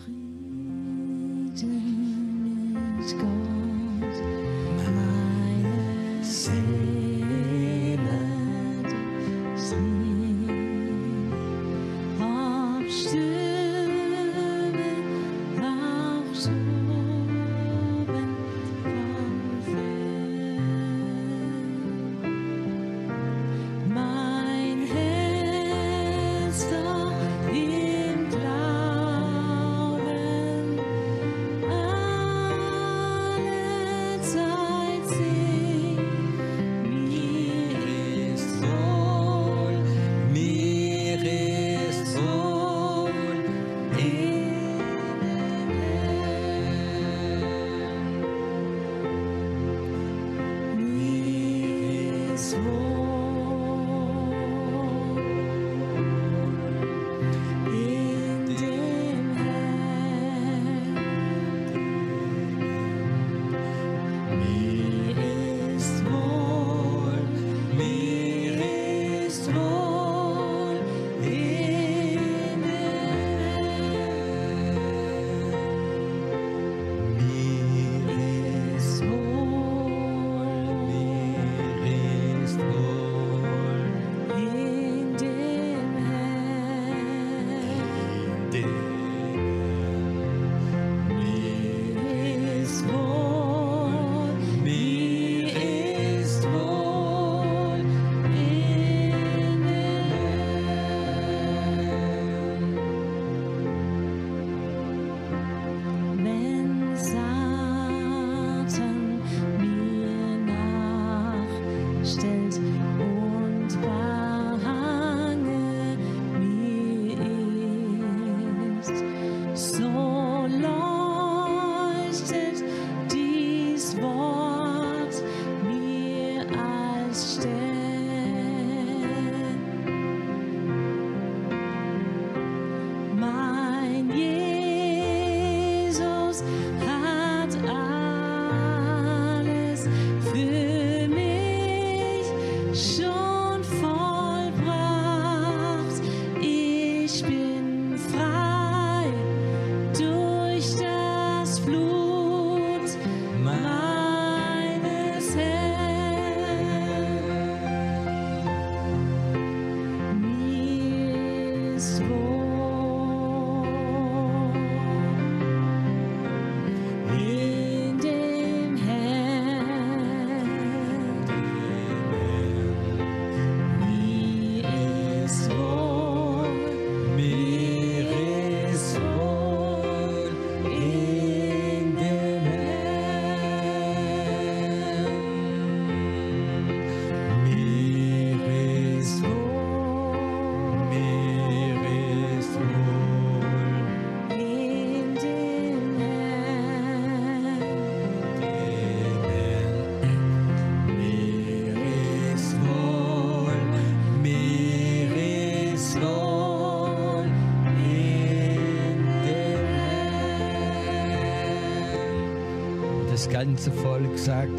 ganze Volk sagt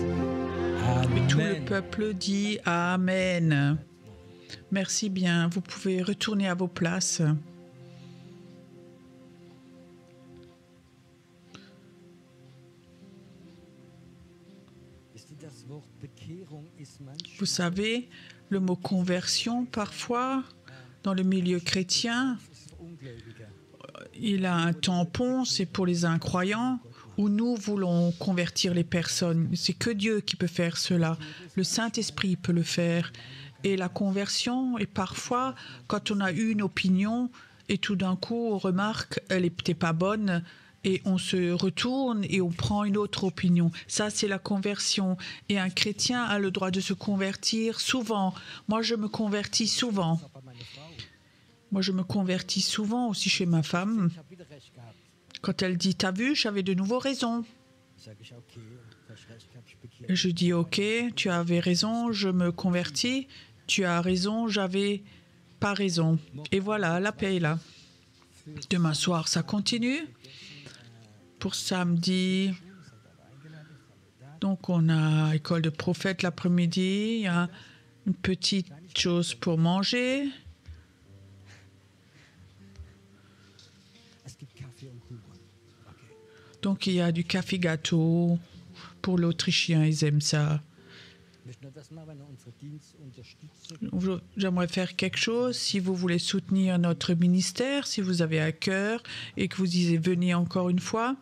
Amen. Et tout le peuple dit Amen. Merci bien. Vous pouvez retourner à vos places. Vous savez, le mot conversion, parfois, dans le milieu chrétien, il a un tampon, c'est pour les incroyants, où nous voulons convertir les personnes. C'est que Dieu qui peut faire cela. Le Saint-Esprit peut le faire. Et la conversion est parfois, quand on a eu une opinion, et tout d'un coup, on remarque qu'elle n'était pas bonne, et on se retourne et on prend une autre opinion. Ça, c'est la conversion. Et un chrétien a le droit de se convertir souvent. Moi, je me convertis souvent. Moi, je me convertis souvent aussi chez ma femme. Quand elle dit « T'as vu, j'avais de nouveau raison ». Et je dis « Ok, tu avais raison, je me convertis. Tu as raison, j'avais pas raison. » Et voilà, la paix est là. Demain soir, ça continue. Pour samedi, donc on a école de prophète l'après-midi, il y a une petite chose pour manger. Donc il y a du café gâteau pour l'Autrichien, ils aiment ça. J'aimerais faire quelque chose. Si vous voulez soutenir notre ministère, si vous avez à cœur et que vous disiez venez encore une fois,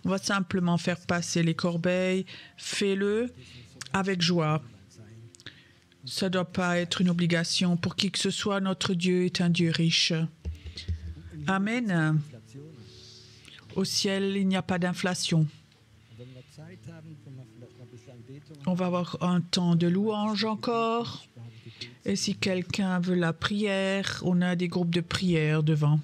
on va simplement faire passer les corbeilles. Fais-le avec joie. Ça ne doit pas être une obligation pour qui que ce soit. Notre Dieu est un Dieu riche. Amen. Au ciel, il n'y a pas d'inflation. On va avoir un temps de louange encore. Et si quelqu'un veut la prière, on a des groupes de prière devant.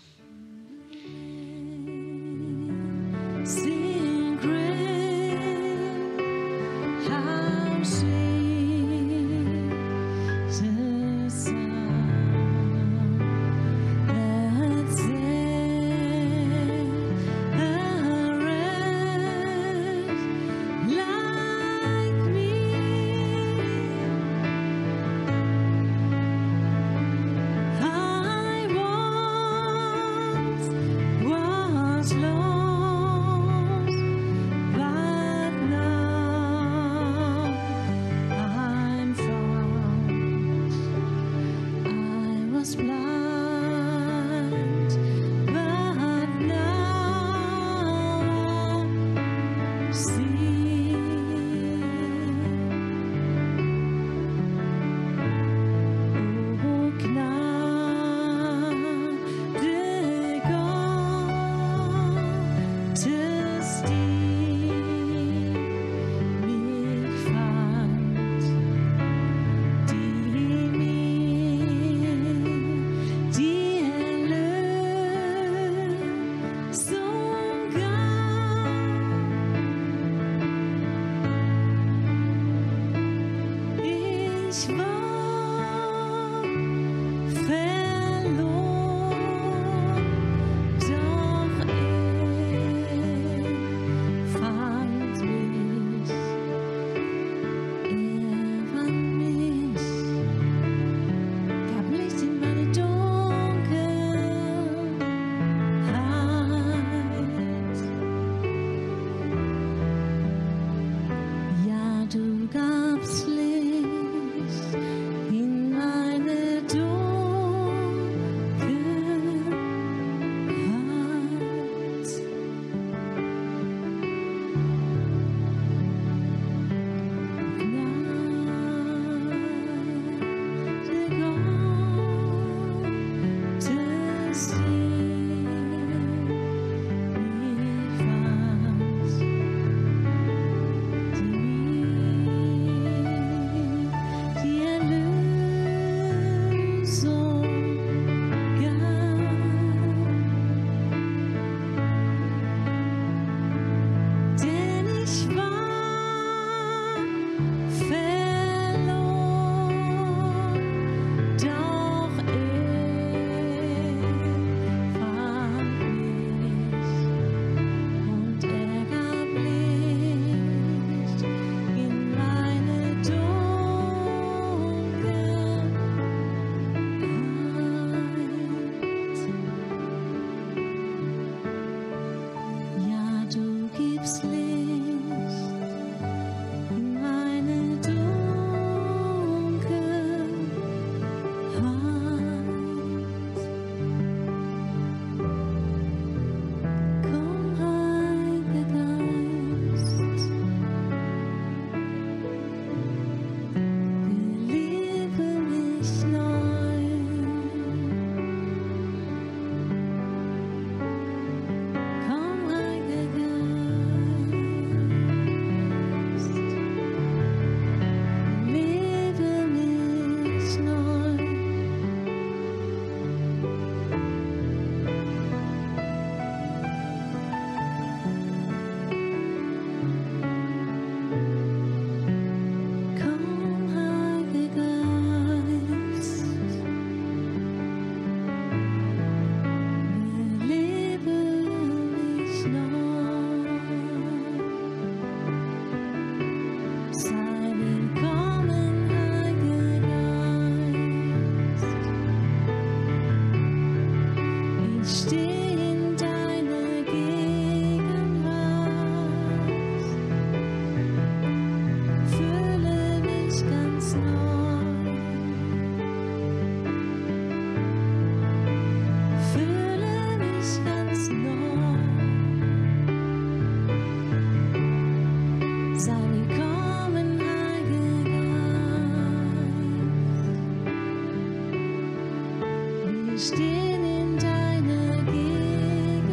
stehen in deiner Gegenwart.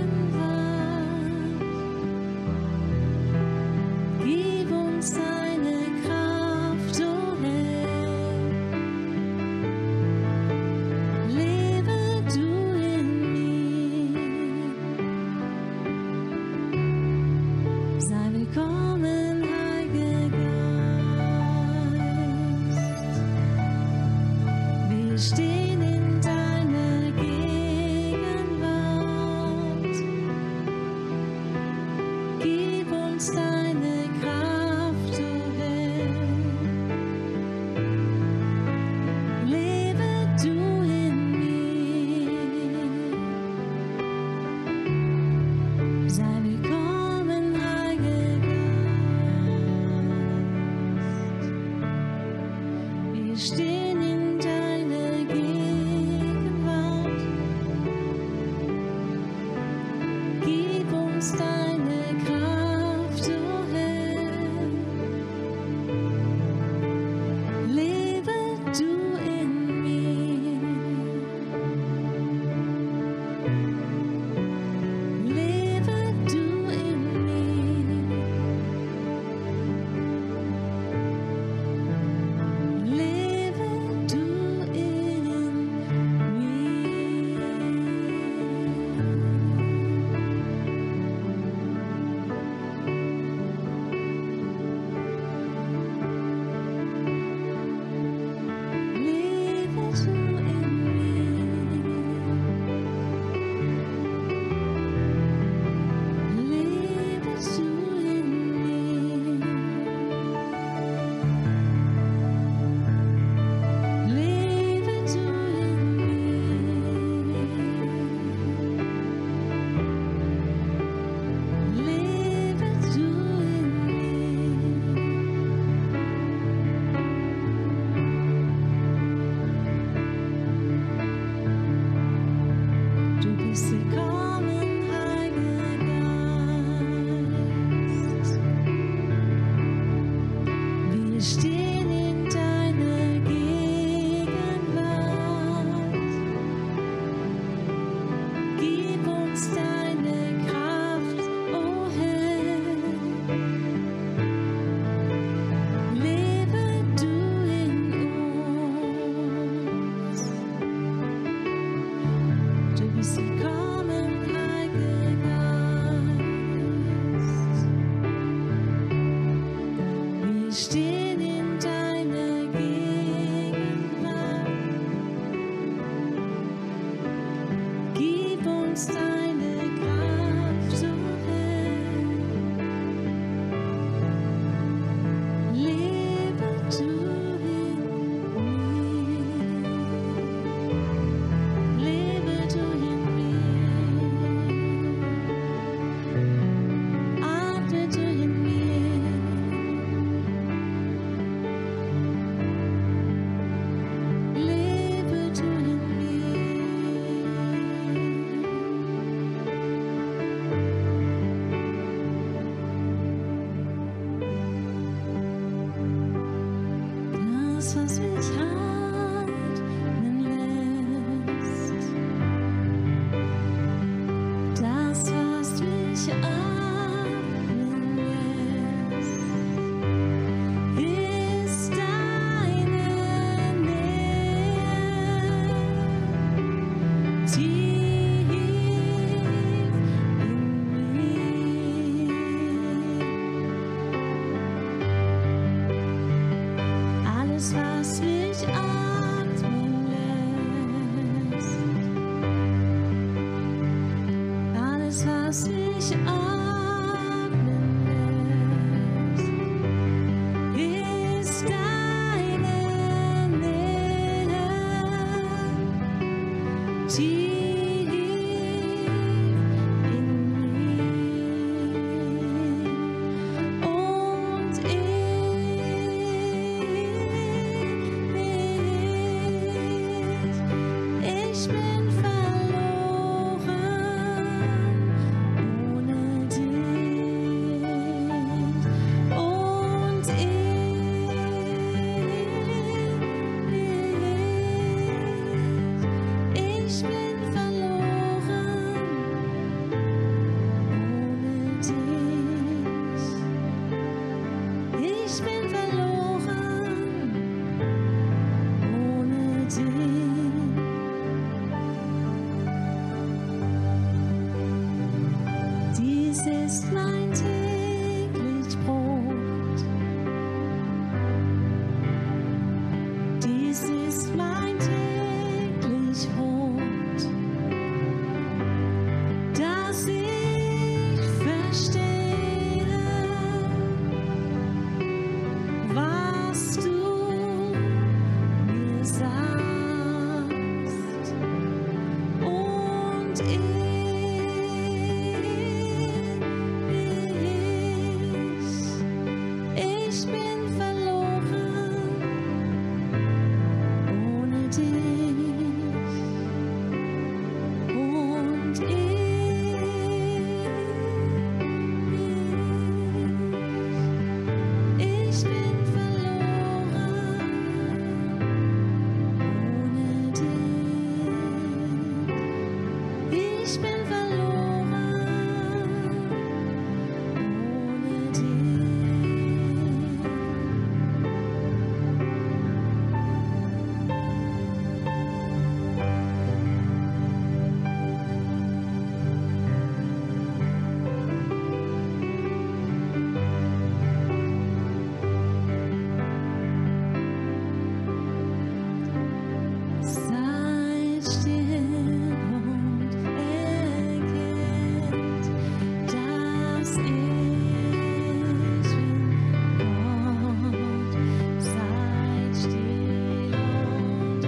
Gib uns deine Kraft, o Herr. Lebe du in mir. Sei willkommen, Heiliger Geist. Wir stehen in deiner Gegenwart. Gib uns deine Kraft, o Herr. Lebe du in mir. Sei willkommen, Heiliger Geist. Wir stehen in deiner Gegenwart. Gib uns deine Kraft, o Herr. Lebe du in mir. Lebe du in mir. Lebe du in Du bist willkommen, Heiliger Geist. Wir stehen in deiner Gegenwart. Gib uns deine Kraft, o Herr. Lebe du in uns. Du bist willkommen, Heiliger Geist. Wir stehen in deiner Gegenwart. Gib uns deine Kraft, o Herr. Lebe du in mir. Lebe du in mir. Atme du in mir. Lebe du in mir. Das, was mich atmen lässt. Das, was mich atmen lässt, ist deine Nähe. Tief in mir. Alles, was mich atmen lässt. Alles, was mich atmen lässt, ist deine Nähe. Tief in mir. Und ich bin verloren ohne dich. Und ich bin Ich bin verloren ohne dich und ich bin verloren ohne dich. Ich bin verloren ohne dich. Seid still und erkennt, dass ich bin Gott. Seid still und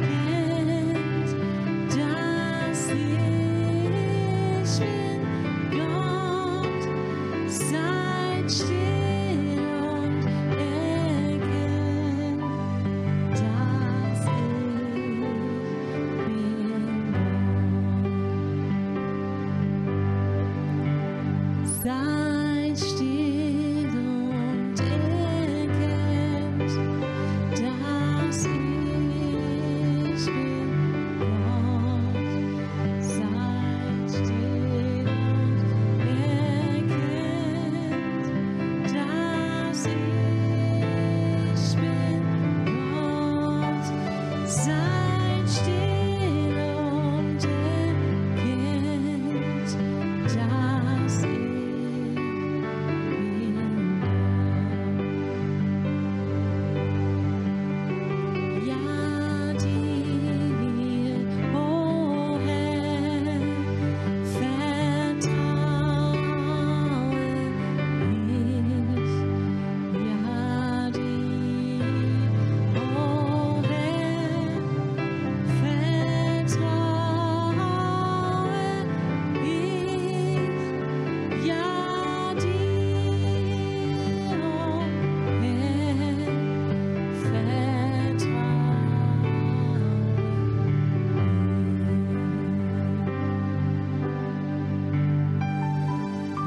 erkennt, dass ich bin Gott. Seid still und erkennt, dass ich bin Gott. Seid still und erkennt, dass ich bin Gott. Seid still und erkennt, dass ich bin Gott. Seid still und erkennt, dass ich bin Gott. Ja, dir, o Herr, vertraue ich. Ja, dir, o Herr, vertraue ich. Ja, dir, o Herr,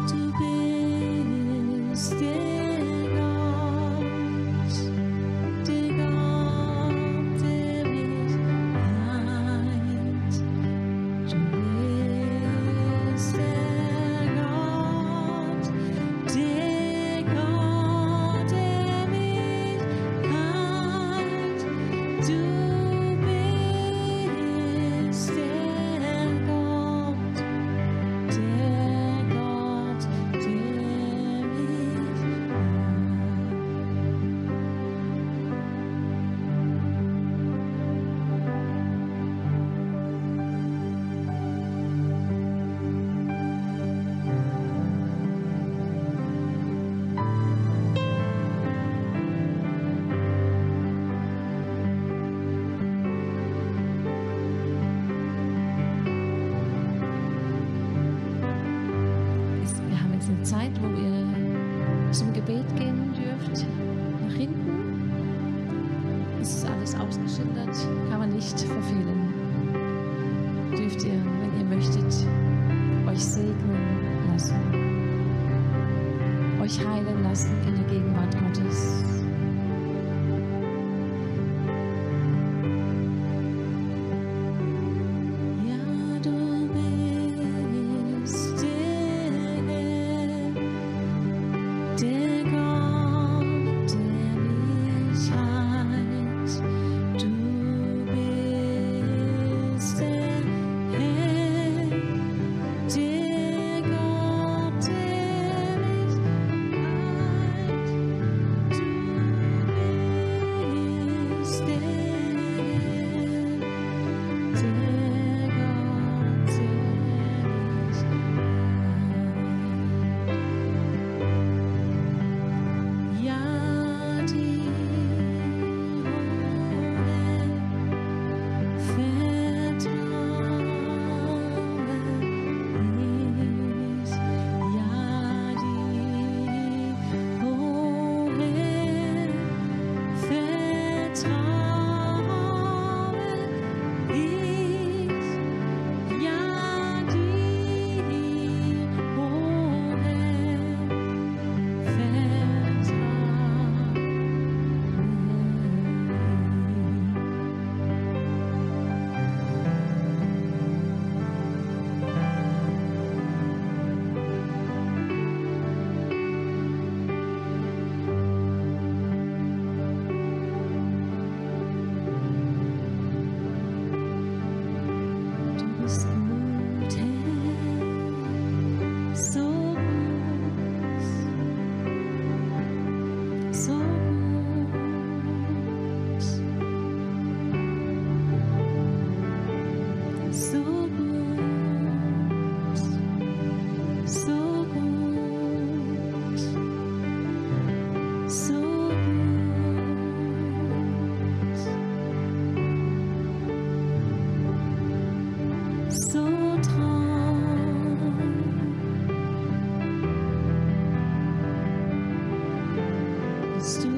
Du bist der Gott, der mich heilt. Du bist der Gott, der mich heilt. Du bist der Gott, der mich Wir haben jetzt eine Zeit, wo ihr zum Gebet gehen dürft, nach hinten. Es ist alles ausgeschildert, kann man nicht verfehlen. Dürft ihr, wenn ihr möchtet, euch segnen lassen, euch heilen lassen in der Gegenwart Gottes. Ja, du bist der Gott, der mich heilt. Du bist der Herr, der Gott, der mich heilt. Du so treu. Bist du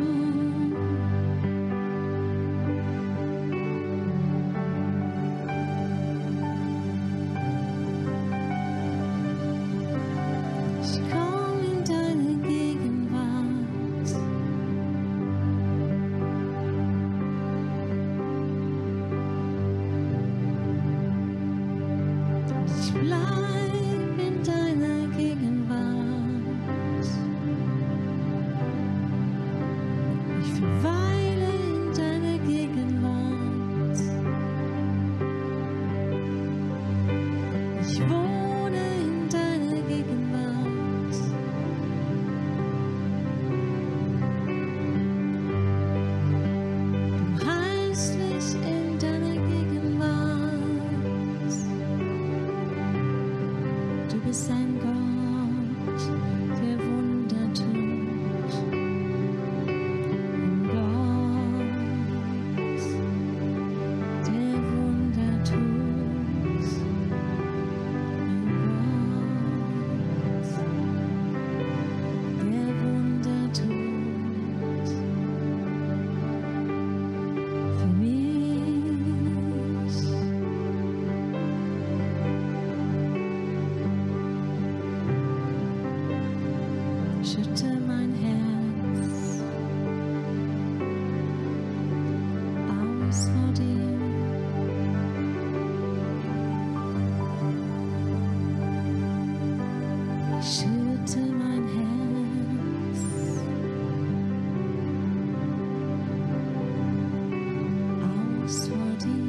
ich komm in deine Gegenwart. Ich bleib in deiner Gegenwart. Ich verweile in deiner Gegenwart. Ich wohne in deiner Gegenwart. Du heilst mich in deiner Gegenwart. Du bist ein Gott, der Wunder tut. Ein Gott, der Wunder tut. Ein Gott, der Wunder tut. Für mich. Schütte mein Herz aus vor dir. Schütte mein Herz aus vor dir.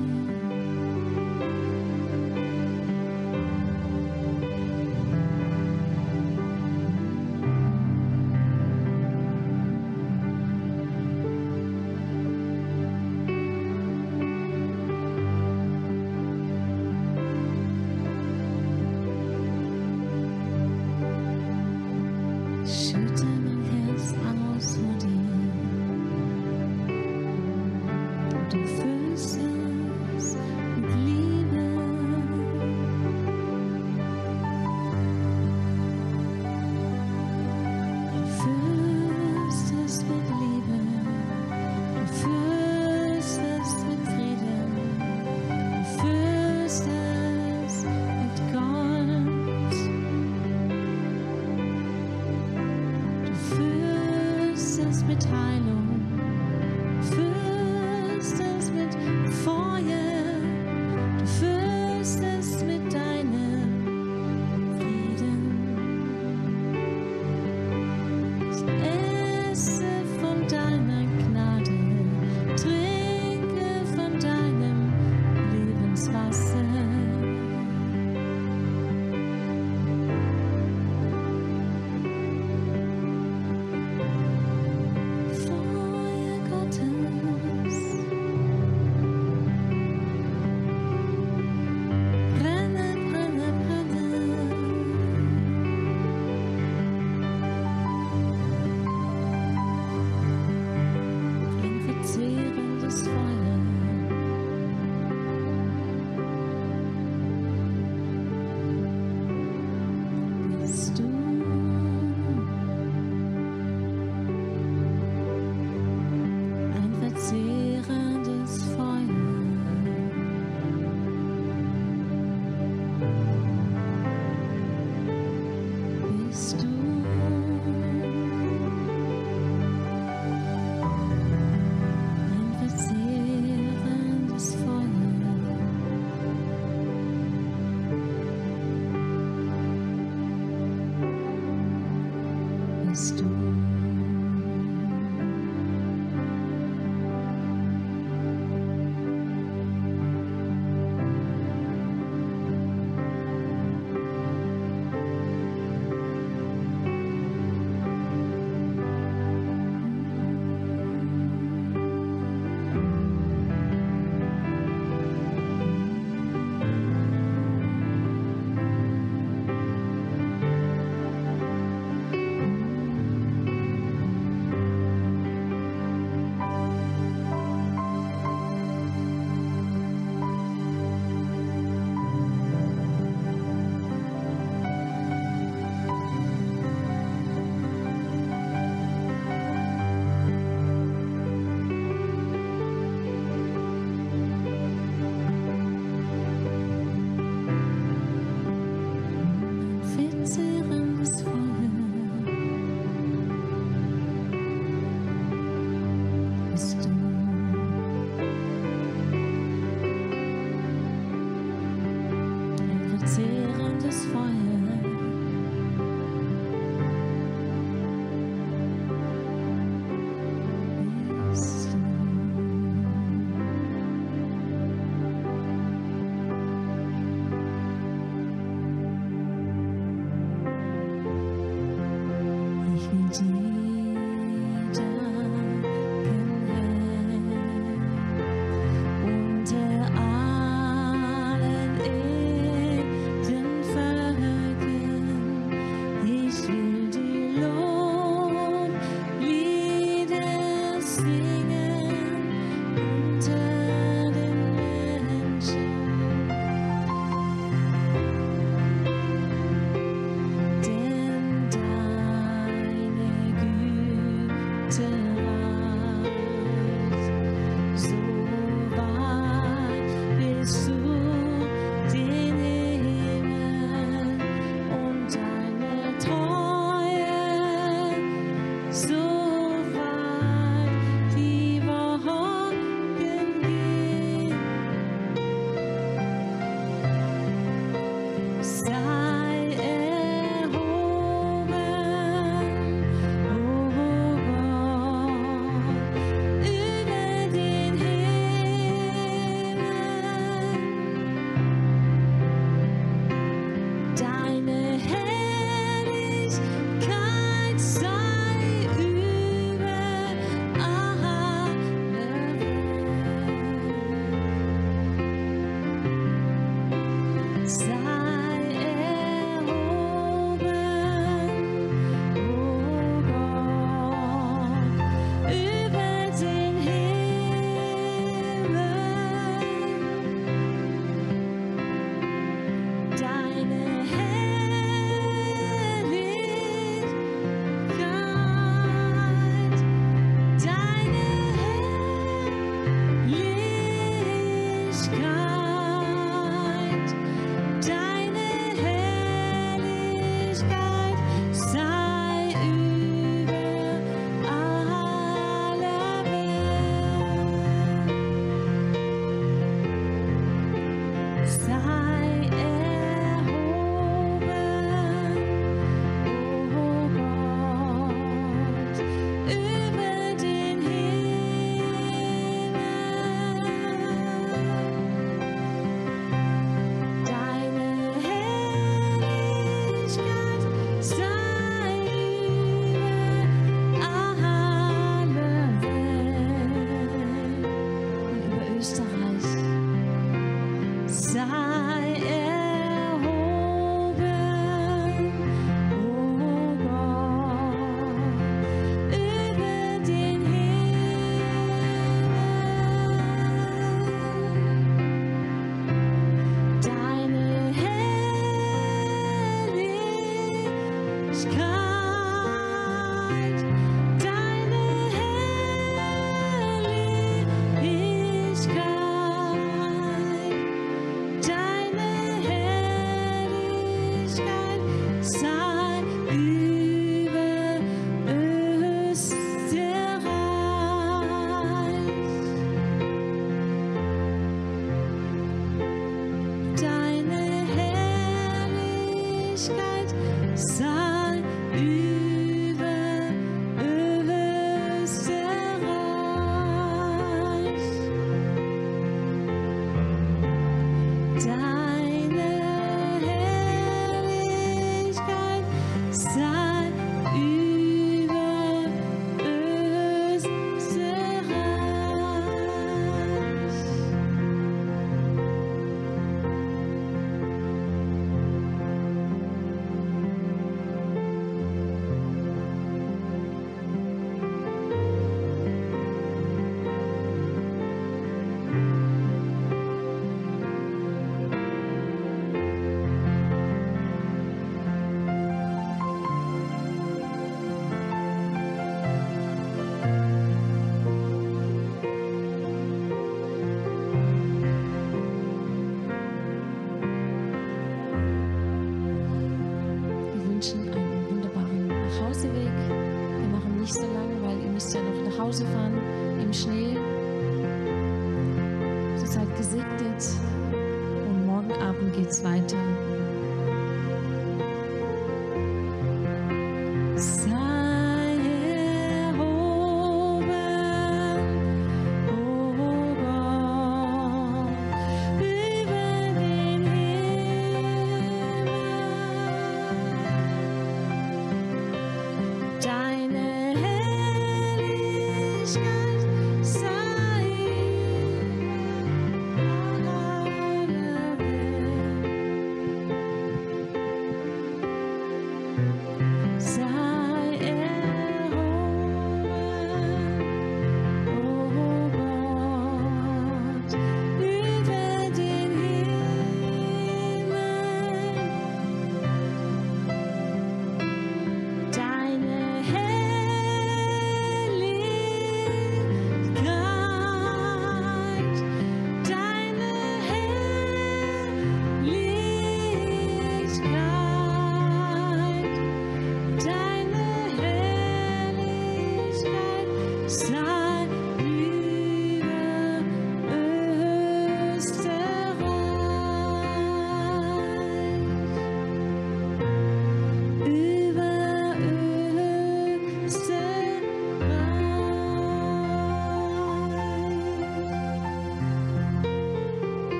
Down.